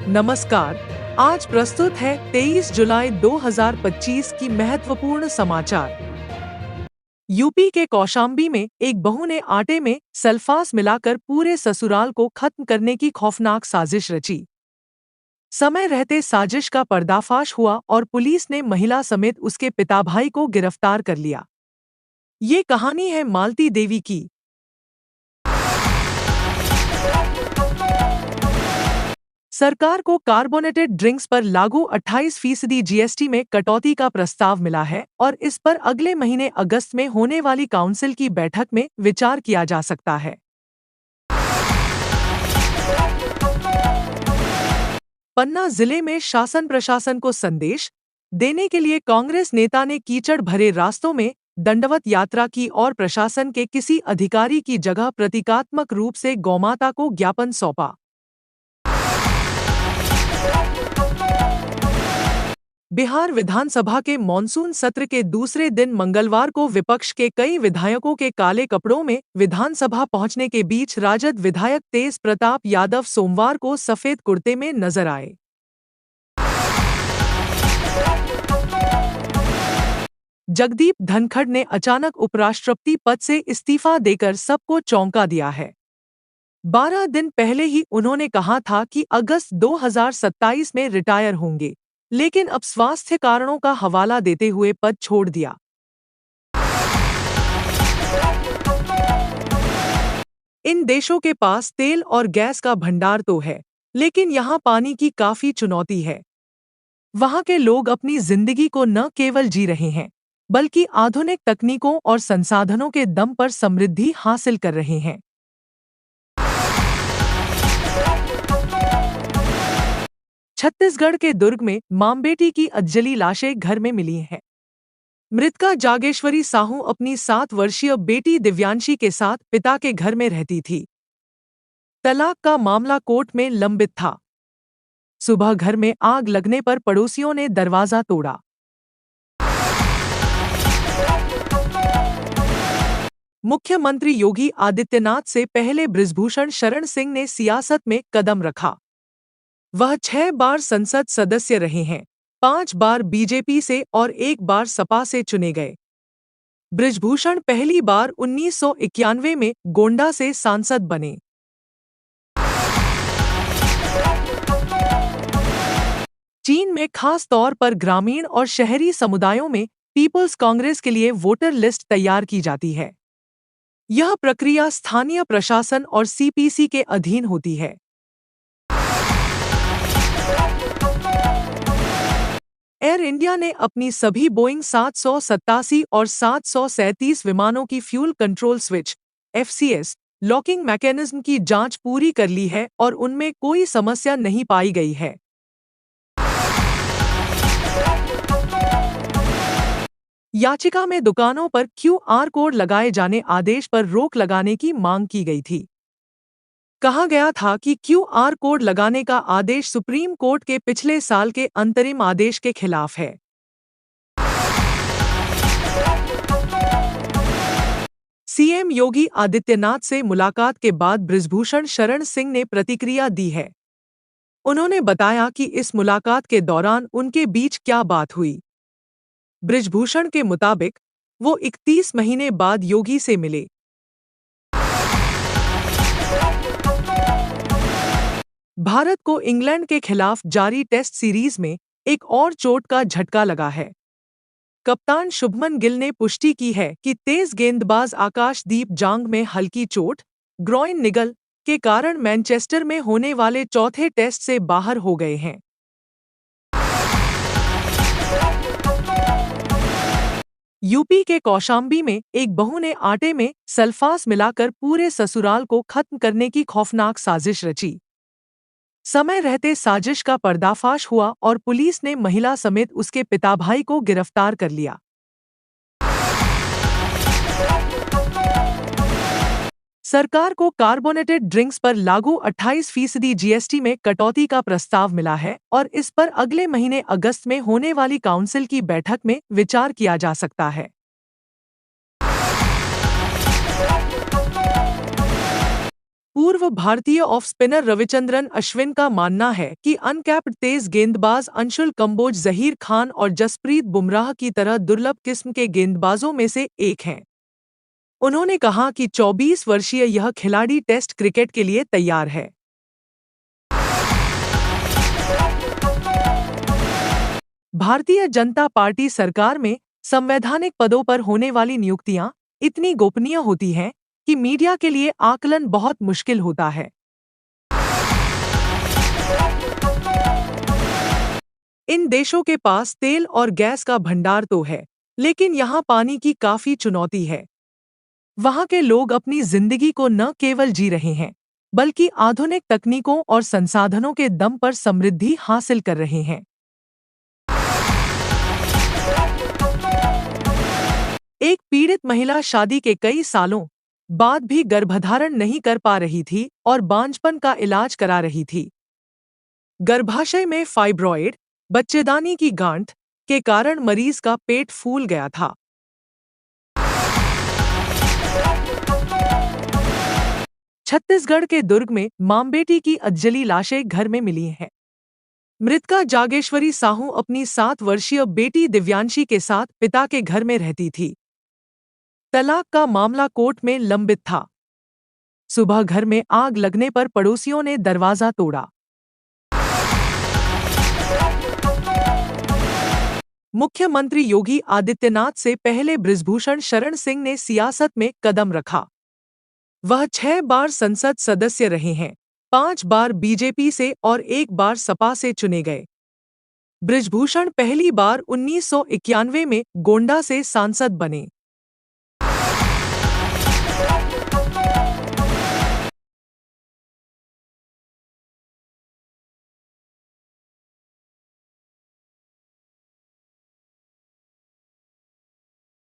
नमस्कार। आज प्रस्तुत है 23 जुलाई 2025 की महत्वपूर्ण समाचार। यूपी के कौशाम्बी में एक बहू ने आटे में सल्फास मिलाकर पूरे ससुराल को खत्म करने की खौफनाक साजिश रची। समय रहते साजिश का पर्दाफाश हुआ और पुलिस ने महिला समेत उसके पिता भाई को गिरफ्तार कर लिया। ये कहानी है मालती देवी की। सरकार को कार्बोनेटेड ड्रिंक्स पर लागू 28% जीएसटी में कटौती का प्रस्ताव मिला है और इस पर अगले महीने अगस्त में होने वाली काउंसिल की बैठक में विचार किया जा सकता है। पन्ना जिले में शासन प्रशासन को संदेश देने के लिए कांग्रेस नेता ने कीचड़ भरे रास्तों में दंडवत यात्रा की और प्रशासन के किसी अधिकारी की जगह प्रतीकात्मक रूप से गौमाता को ज्ञापन सौंपा। बिहार विधानसभा के मॉनसून सत्र के दूसरे दिन मंगलवार को विपक्ष के कई विधायकों के काले कपड़ों में विधानसभा पहुंचने के बीच राजद विधायक तेज प्रताप यादव सोमवार को सफेद कुर्ते में नजर आए। जगदीप धनखड़ ने अचानक उपराष्ट्रपति पद से इस्तीफा देकर सबको चौंका दिया है। 12 दिन पहले ही उन्होंने कहा था कि अगस्त 2027 में रिटायर होंगे, लेकिन अब स्वास्थ्य कारणों का हवाला देते हुए पद छोड़ दिया। इन देशों के पास तेल और गैस का भंडार तो है, लेकिन यहाँ पानी की काफी चुनौती है। वहाँ के लोग अपनी जिंदगी को न केवल जी रहे हैं, बल्कि आधुनिक तकनीकों और संसाधनों के दम पर समृद्धि हासिल कर रहे हैं। छत्तीसगढ़ के दुर्ग में मामबेटी की अधजली लाशें घर में मिली हैं। मृतका जागेश्वरी साहू अपनी 7 वर्षीय बेटी दिव्यांशी के साथ पिता के घर में रहती थी। तलाक का मामला कोर्ट में लंबित था। सुबह घर में आग लगने पर पड़ोसियों ने दरवाजा तोड़ा। मुख्यमंत्री योगी आदित्यनाथ से पहले बृजभूषण शरण सिंह ने सियासत में कदम रखा। वह 6 बार संसद सदस्य रहे हैं, 5 बार बीजेपी से और 1 बार सपा से चुने गए। बृजभूषण पहली बार 1991 में गोंडा से सांसद बने। चीन में खास तौर पर ग्रामीण और शहरी समुदायों में पीपल्स कांग्रेस के लिए वोटर लिस्ट तैयार की जाती है। यह प्रक्रिया स्थानीय प्रशासन और सीपीसी के अधीन होती है। एयर इंडिया ने अपनी सभी बोइंग 787 और 737 विमानों की fuel control switch (FCS) locking mechanism की जांच पूरी कर ली है और उनमें कोई समस्या नहीं पाई गई है। याचिका में दुकानों पर QR कोड लगाए जाने आदेश पर रोक लगाने की मांग की गई थी। कहा गया था कि QR कोड लगाने का आदेश सुप्रीम कोर्ट के पिछले साल के अंतरिम आदेश के खिलाफ है। सीएम योगी आदित्यनाथ से मुलाकात के बाद बृजभूषण शरण सिंह ने प्रतिक्रिया दी है। उन्होंने बताया कि इस मुलाकात के दौरान उनके बीच क्या बात हुई। बृजभूषण के मुताबिक वो 31 महीने बाद योगी से मिले। भारत को इंग्लैंड के खिलाफ जारी टेस्ट सीरीज में एक और चोट का झटका लगा है। कप्तान शुभमन गिल ने पुष्टि की है कि तेज गेंदबाज आकाशदीप जांग में हल्की चोट ग्रॉइन निगल के कारण मैनचेस्टर में होने वाले चौथे टेस्ट से बाहर हो गए हैं। यूपी के कौशाम्बी में एक बहू ने आटे में सल्फास मिलाकर पूरे ससुराल को खत्म करने की खौफनाक साजिश रची। समय रहते साजिश का पर्दाफाश हुआ और पुलिस ने महिला समेत उसके पिता भाई को गिरफ्तार कर लिया। सरकार को कार्बोनेटेड ड्रिंक्स पर लागू 28% जीएसटी में कटौती का प्रस्ताव मिला है और इस पर अगले महीने अगस्त में होने वाली काउंसिल की बैठक में विचार किया जा सकता है। पूर्व भारतीय ऑफ स्पिनर रविचंद्रन अश्विन का मानना है कि अनकैप्ड तेज गेंदबाज अंशुल कंबोज, जहीर खान और जसप्रीत बुमराह की तरह दुर्लभ किस्म के गेंदबाजों में से एक हैं। उन्होंने कहा कि 24 वर्षीय यह खिलाड़ी टेस्ट क्रिकेट के लिए तैयार है। भारतीय जनता पार्टी सरकार में संवैधानिक पदों पर होने वाली नियुक्तियां इतनी गोपनीय होती हैं कि मीडिया के लिए आकलन बहुत मुश्किल होता है। इन देशों के पास तेल और गैस का भंडार तो है, लेकिन यहाँ पानी की काफी चुनौती है। वहाँ के लोग अपनी जिंदगी को न केवल जी रहे हैं, बल्कि आधुनिक तकनीकों और संसाधनों के दम पर समृद्धि हासिल कर रहे हैं। एक पीड़ित महिला शादी के कई सालों बाद भी गर्भधारण नहीं कर पा रही थी और बांझपन का इलाज करा रही थी। गर्भाशय में फाइब्रॉइड, बच्चेदानी की गांठ के कारण मरीज का पेट फूल गया था। छत्तीसगढ़ के दुर्ग में मां बेटी की अधजली लाशें घर में मिली हैं। मृतका जागेश्वरी साहू अपनी 7 वर्षीय बेटी दिव्यांशी के साथ पिता के घर में रहती थी। तलाक का मामला कोर्ट में लंबित था। सुबह घर में आग लगने पर पड़ोसियों ने दरवाजा तोड़ा। मुख्यमंत्री योगी आदित्यनाथ से पहले बृजभूषण शरण सिंह ने सियासत में कदम रखा। वह 6 बार संसद सदस्य रहे हैं, 5 बार बीजेपी से और 1 बार सपा से चुने गए। बृजभूषण पहली बार 1991 में गोंडा से सांसद बने।